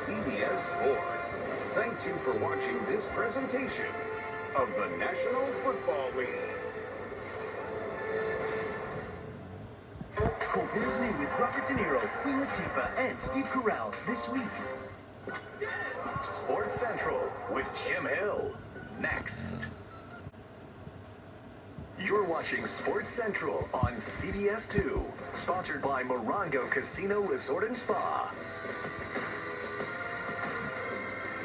CBS Sports. Thanks you for watching this presentation of the National Football League. Call Disney with Robert De Niro, Queen Latifah, and Steve Carell this week. Sports Central with Jim Hill. Next. You're watching Sports Central on CBS 2, sponsored by Morongo Casino Resort and Spa.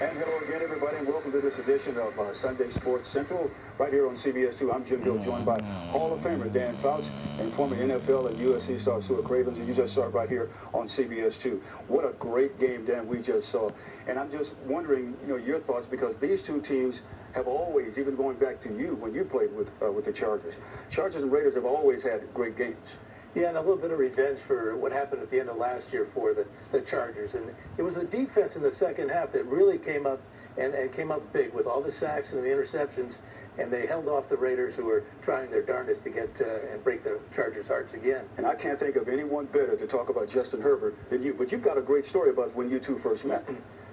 And hello again, everybody, and welcome to this edition of Sunday Sports Central, right here on CBS 2. I'm Jim Hill, joined by Hall of Famer Dan Fouts and former NFL and USC star Stuart Cravens, and you just saw it right here on CBS 2. What a great game, Dan, we just saw. And I'm just wondering, your thoughts, because these two teams have always, even going back to you when you played with the Chargers. Chargers and Raiders have always had great games. Yeah, and a little bit of revenge for what happened at the end of last year for the Chargers. And it was the defense in the second half that really came up and came up big with all the sacks and the interceptions. And they held off the Raiders, who were trying their darndest to get and break the Chargers' hearts again. And I can't think of anyone better to talk about Justin Herbert than you. But you've got a great story about when you two first met.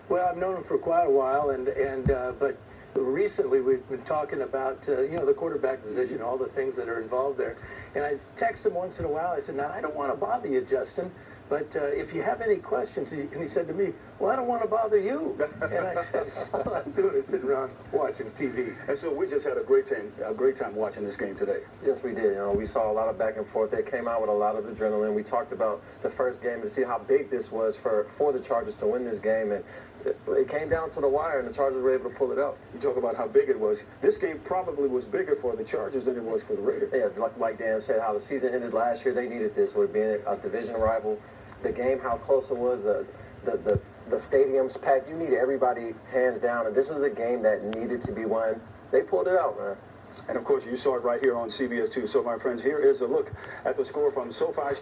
Well, I've known him for quite a while, but recently we've been talking about the quarterback position, all the things that are involved there. And I text him once in a while. I said, "Now, I don't want to bother you, Justin, but if you have any questions," and he said to me, "Well, I don't want to bother you." And I said, "All I'm doing is sitting around watching TV." And so we just had a great time watching this game today. Yes, we did. We saw a lot of back and forth. They came out with a lot of adrenaline. We talked about the first game to see how big this was for the Chargers to win this game, and it came down to the wire, and the Chargers were able to pull it out. You talk about how big it was. This game probably was bigger for the Chargers than it was for the Raiders. Yeah, like Dan said, how the season ended last year, they needed this with being a division rival. The game, how close it was, the stadium's packed. You need everybody hands down, and this was a game that needed to be won. They pulled it out, man. And of course, you saw it right here on CBS 2. So, my friends, here is a look at the score from SoFi.